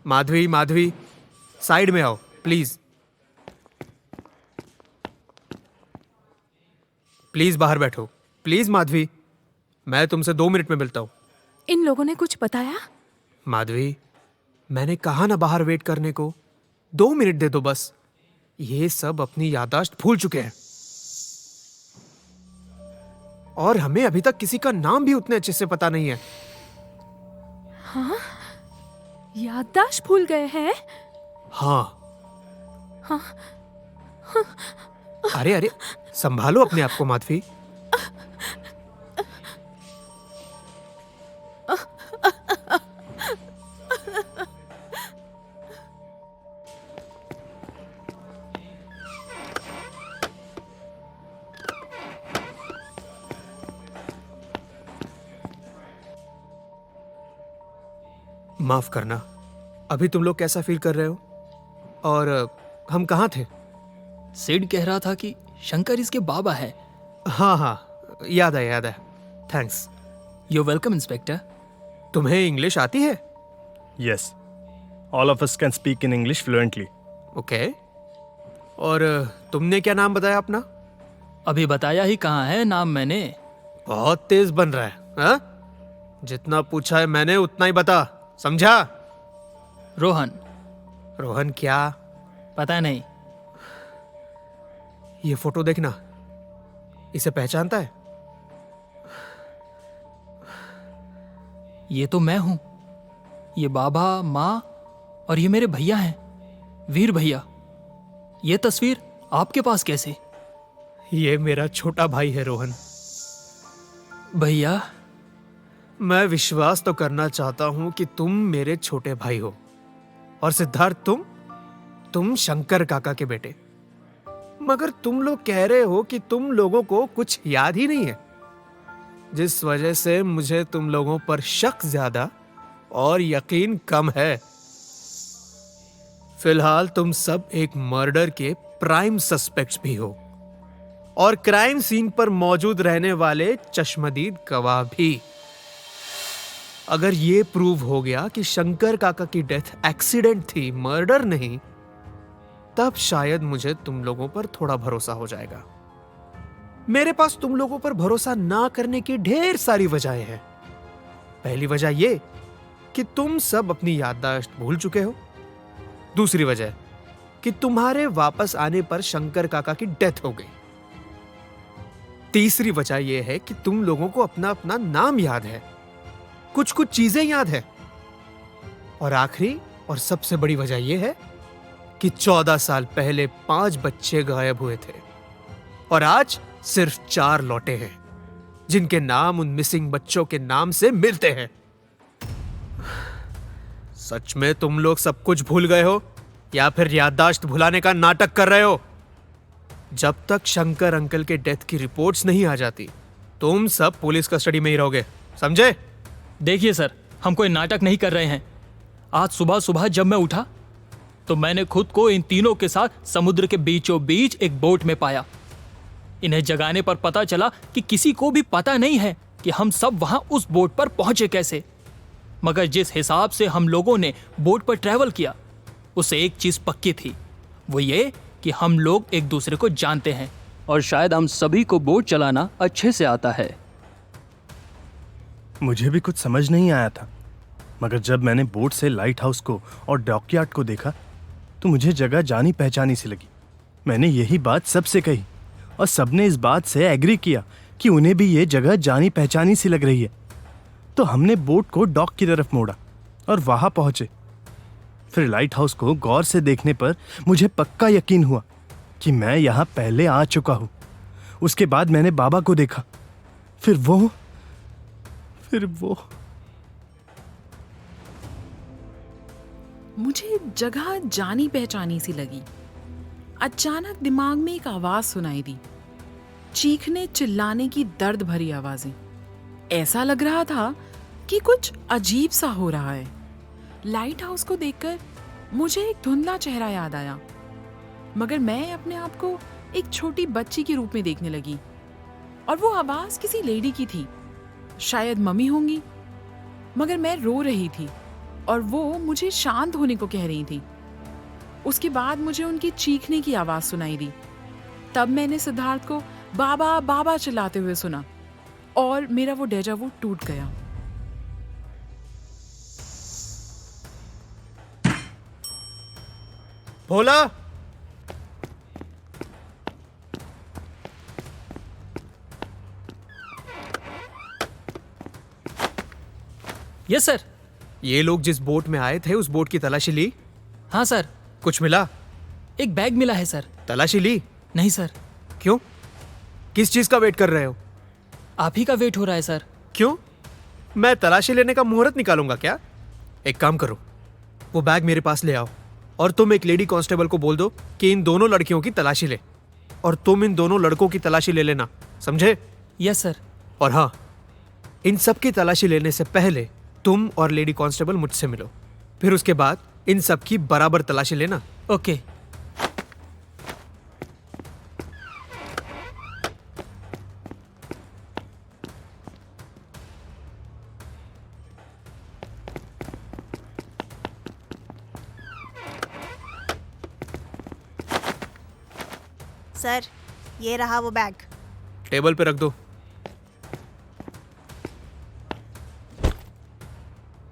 Madhavi, Madhavi, side में आओ please. Please बाहर बैठो। प्लीज माधवी, मैं तुमसे 2 मिनट में मिलता हूं। इन लोगों ने कुछ बताया? माधवी, मैंने कहा ना बाहर वेट करने को। 2 मिनट दे दो बस। ये सब अपनी याददाश्त भूल चुके हैं और हमें अभी तक किसी का नाम भी उतने अच्छे से पता नहीं है। हाँ? याददाश्त भूल गए हैं? हाँ। हाँ। अरे अरे, संभालो अपने आप को माधवी। माफ करना, अभी तुम लोग कैसा फील कर रहे हो? और हम कहाँ थे? सिड कह रहा था कि शंकर इसके बाबा है। हाँ हाँ, याद है याद है। थैंक्स। You welcome inspector. तुम्हें इंग्लिश आती है? Yes, all of us can speak in English fluently. Okay. और तुमने क्या नाम बताया अपना? अभी बताया ही कहाँ है नाम मैंने। बहुत तेज बन रहा है, हाँ? जितना पूछा है मैंने उतना ही बता, समझा? रोहन। रोहन क्या? पता नहीं। ये फोटो देखना, इसे पहचानता है? ये तो मैं हूं। ये बाबा, माँ और ये मेरे भैया हैं, वीर भैया। ये तस्वीर आपके पास कैसे? ये मेरा छोटा भाई है रोहन। भैया, मैं विश्वास तो करना चाहता हूं कि तुम मेरे छोटे भाई हो, और सिद्धार्थ तुम शंकर काका के बेटे। मगर तुम लोग कह रहे हो कि तुम लोगों को कुछ याद ही नहीं है, जिस वजह से मुझे तुम लोगों पर शक ज्यादा और यकीन कम है। फिलहाल तुम सब एक मर्डर के प्राइम सस्पेक्ट्स भी हो, और क्राइम सीन पर मौजूद रहने वाले चश्मदीद गवाह भी। अगर ये प्रूव हो गया कि शंकर काका की डेथ एक्सीडेंट थी, मर्डर नहीं, तब शायद मुझे तुम लोगों पर थोड़ा भरोसा हो जाएगा। मेरे पास तुम लोगों पर भरोसा ना करने की ढेर सारी वजहें हैं। पहली वजह यह कि तुम सब अपनी याददाश्त भूल चुके हो। दूसरी वजह कि तुम्हारे वापस आने पर शंकर काका की डेथ हो गई। तीसरी वजह यह है कि तुम लोगों को अपना अपना नाम याद है, कुछ कुछ चीजें याद है। और आखिरी और सबसे बड़ी वजह यह है कि 14 साल पहले 5 बच्चे गायब हुए थे, और आज सिर्फ 4 लौटे हैं, जिनके नाम उन मिसिंग बच्चों के नाम से मिलते हैं। सच में तुम लोग सब कुछ भूल गए हो, या फिर याददाश्त भुलाने का नाटक कर रहे हो? जब तक शंकर अंकल के डेथ की रिपोर्ट्स नहीं आ जाती, तुम सब पुलिस कस्टडी में ही रहोगे, समझे? देखिए सर, हम कोई नाटक नहीं कर रहे हैं। आज सुबह सुबह जब मैं उठा तो मैंने खुद को इन तीनों के साथ समुद्र के बीचों बीच एक बोट में पाया। इन्हें जगाने पर पता चला कि किसी को भी पता नहीं है कि हम सब वहां उस बोट पर पहुंचे कैसे। मगर जिस हिसाब से हम लोगों ने बोट पर ट्रैवल किया, उससे एक चीज पक्की थी, वो ये कि हम लोग एक दूसरे को जानते हैं और शायद हम सभी को बोट चलाना अच्छे से आता है। मुझे भी कुछ समझ नहीं आया था, मगर जब मैंने बोट से लाइट हाउस को और डॉकयार्ड को देखा तो मुझे जगह जानी पहचानी सी लगी। मैंने यही बात सबसे कही और सबने इस बात से एग्री किया कि उन्हें भी ये जगह जानी पहचानी सी लग रही है। तो हमने बोट को डॉक की तरफ मोड़ा और वहां पहुंचे। फिर लाइट हाउस को गौर से देखने पर मुझे पक्का यकीन हुआ कि मैं यहां पहले आ चुका हूं। उसके बाद मैंने बाबा को देखा, फिर वो मुझे जगह जानी पहचानी सी लगी। अचानक दिमाग में एक आवाज सुनाई दी, चीखने चिल्लाने की दर्द भरी आवाजें। ऐसा लग रहा था कि कुछ अजीब सा हो रहा है। लाइट हाउस को देखकर मुझे एक धुंधला चेहरा याद आया, मगर मैं अपने आप को एक छोटी बच्ची के रूप में देखने लगी, और वो आवाज किसी लेडी की थी, शायद मम्मी होंगी। मगर मैं रो रही थी और वो मुझे शांत होने को कह रही थी। उसके बाद मुझे उनकी चीखने की आवाज सुनाई दी। तब मैंने सिद्धार्थ को बाबा बाबा चिल्लाते हुए सुना और मेरा वो डेजा वू टूट गया। भोला, यस सर। ये लोग जिस बोट में आए थे उस बोट की तलाशी ली? हाँ सर। कुछ मिला? एक बैग मिला है सर। तलाशी ली? नहीं सर। क्यों? किस चीज का वेट कर रहे हो? आप ही का वेट हो रहा है सर। क्यों? मैं तलाशी लेने का मुहूर्त निकालूंगा क्या? एक काम करो, वो बैग मेरे पास ले आओ और तुम एक लेडी कांस्टेबल को बोल दो कि इन दोनों लड़कियों की तलाशी ले, और तुम इन दोनों लड़कों की तलाशी ले लेना, समझे? Yes sir. और हाँ, इन सब की तलाशी लेने से पहले तुम और लेडी कांस्टेबल मुझसे मिलो, फिर उसके बाद इन सब की बराबर तलाशी लेना। ओके। सर, ये रहा वो बैग। टेबल पे रख दो।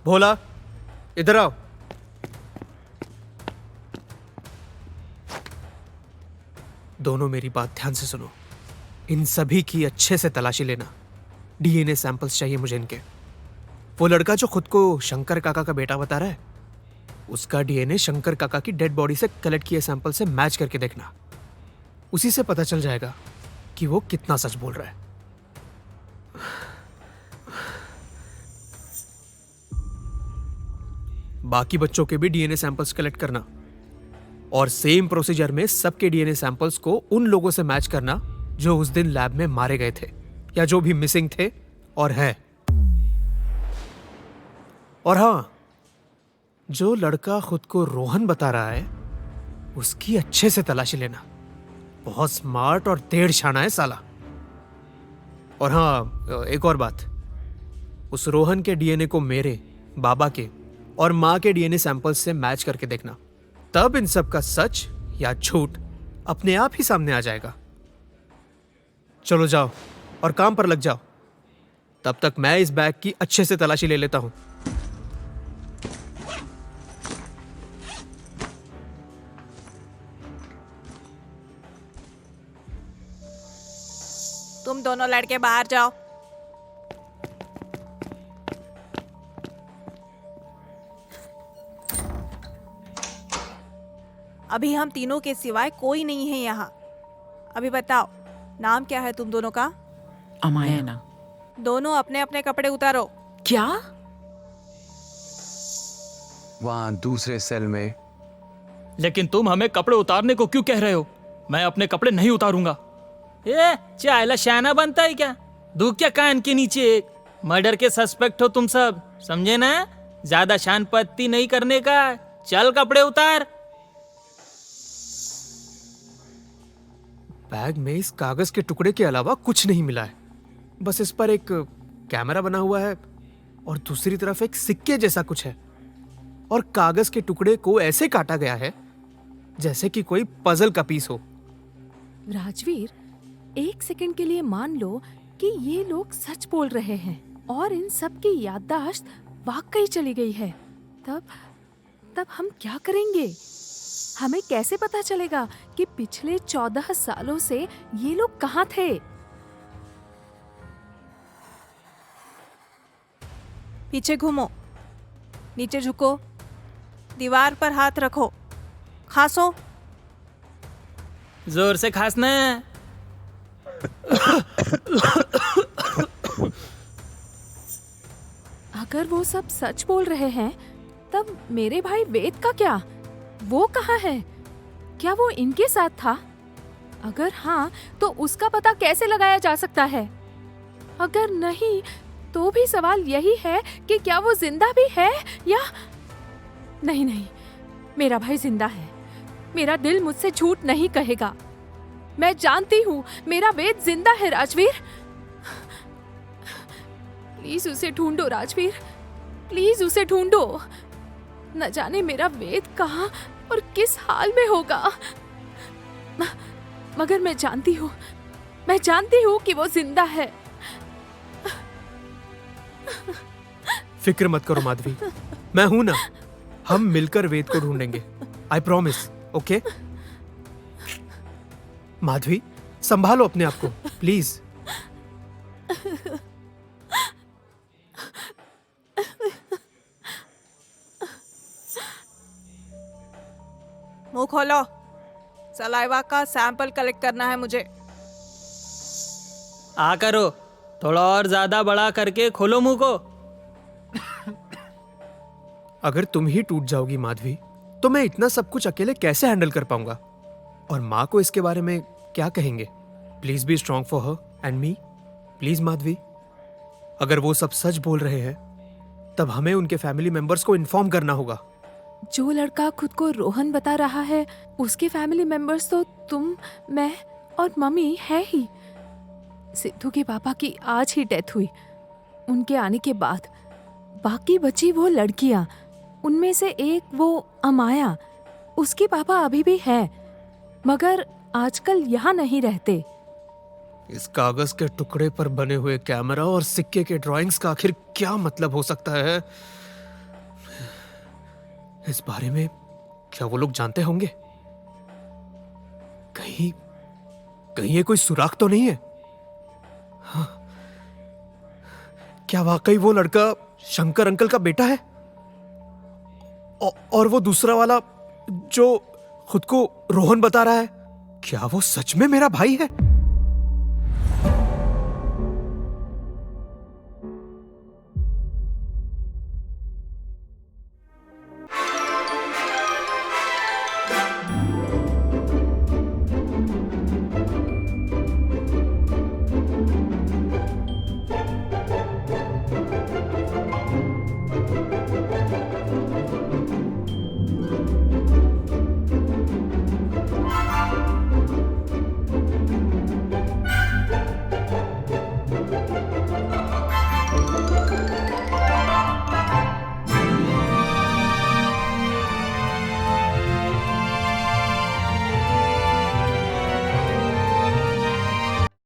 भोला, इधर आओ। दोनों मेरी बात ध्यान से सुनो। इन सभी की अच्छे से तलाशी लेना। डीएनए सैंपल्स चाहिए मुझे इनके। वो लड़का जो खुद को शंकर काका का बेटा बता रहा है, उसका डीएनए शंकर काका की डेड बॉडी से कलेक्ट किए सैंपल से मैच करके देखना। उसी से पता चल जाएगा कि वो कितना सच बोल रहा है। बाकी बच्चों के भी डीएनए सैंपल्स कलेक्ट करना और सेम प्रोसीजर में सबके डीएनए सैंपल्स को उन लोगों से मैच करना जो उस दिन लैब में मारे गए थे या जो भी मिसिंग थे और है। और हाँ, जो लड़का खुद को रोहन बता रहा है उसकी अच्छे से तलाशी लेना। बहुत स्मार्ट और तेड़ छाना है साला। और हाँ, एक और बात, उस रोहन के डीएनए को मेरे, बाबा के और माँ के डीएनए सैंपल्स से मैच करके देखना। तब इन सब का सच या झूठ अपने आप ही सामने आ जाएगा। चलो जाओ और काम पर लग जाओ। तब तक मैं इस बैग की अच्छे से तलाशी ले लेता हूं। तुम दोनों लड़के बाहर जाओ। अभी हम तीनों के सिवाय कोई नहीं है यहाँ। अभी बताओ, नाम क्या है तुम दोनों का? अमाया ना। दोनों अपने अपने कपड़े उतारो। क्या? वहां दूसरे सेल में। लेकिन तुम हमें कपड़े उतारने को क्यों कह रहे हो? मैं अपने कपड़े नहीं उतारूंगा। ए, चायला शाना बनता है क्या? दुख क्या कान के नीचे? एक मर्डर के सस्पेक्ट हो तुम सब, समझे ना? ज्यादा शान पत्ती नहीं करने का। चल कपड़े उतार। बैग में इस कागज के टुकड़े के अलावा कुछ नहीं मिला है। बस इस पर एक कैमरा बना हुआ है और दूसरी तरफ एक सिक्के जैसा कुछ है, और कागज के टुकड़े को ऐसे काटा गया है जैसे कि कोई पजल का पीस हो। राजवीर, एक सेकंड के लिए मान लो कि ये लोग सच बोल रहे हैं और इन सब की याददाश्त वाकई चली गई है। तब हम क्या करेंगे? हमें कैसे पता चलेगा कि पिछले 14 सालों से ये लोग कहाँ थे? पीछे घूमो, नीचे झुको, दीवार पर हाथ रखो, खांसो। जोर से खांसना है। अगर वो सब सच बोल रहे हैं, तब मेरे भाई वेद का क्या? वो कहाँ है? क्या वो इनके साथ था? अगर हाँ, तो उसका पता कैसे लगाया जा सकता है? अगर नहीं, तो भी सवाल यही है कि क्या वो जिंदा भी है या नहीं। मेरा भाई जिंदा है। मेरा दिल मुझसे झूठ नहीं कहेगा। मैं जानती हूँ मेरा वेद जिंदा है। राजवीर, प्लीज उसे ढूंढो। राजवीर, प्लीज उसे ढूंढो। न जाने मेरा वेद कहाँ और किस हाल में होगा। मगर मैं जानती हूँ कि वो जिंदा है। फिक्र मत करो माधवी, मैं हूं ना। हम मिलकर वेद को ढूंढेंगे, आई प्रॉमिस। ओके माधवी, संभालो अपने आप को प्लीज। मुंह खोलो, सलाइवा का सैंपल कलेक्ट करना है मुझे। आ करो, थोड़ा और ज्यादा बड़ा करके खोलो मुंह को। अगर तुम ही टूट जाओगी माधवी, तो मैं इतना सब कुछ अकेले कैसे हैंडल कर पाऊंगा? और माँ को इसके बारे में क्या कहेंगे? Please be strong for her and me, please Madhavi. अगर वो सब सच बोल रहे हैं, तब हमें उनके फैमिली मेंबर्स को इन्फॉर्म करना होगा। जो लड़का खुद को रोहन बता रहा है, उसके फैमिली मेंबर्स तो तुम, मैं और मम्मी है ही। सिद्धू के पापा की आज ही डेथ हुई। उनके आने के बाद बाकी बची वो लड़कियां, उनमें से एक वो अमाया, उसके पापा अभी भी हैं, मगर आजकल यहाँ नहीं रहते। इस कागज के टुकड़े पर बने हुए कैमरा और सिक्के के ड्राइंग्स का आखिर क्या मतलब हो सकता है? इस बारे में क्या वो लोग जानते होंगे? कहीं ये कोई सुराग तो नहीं है? हाँ। क्या वाकई वो लड़का शंकर अंकल का बेटा है? और वो दूसरा वाला जो खुद को रोहन बता रहा है, क्या वो सच में मेरा भाई है?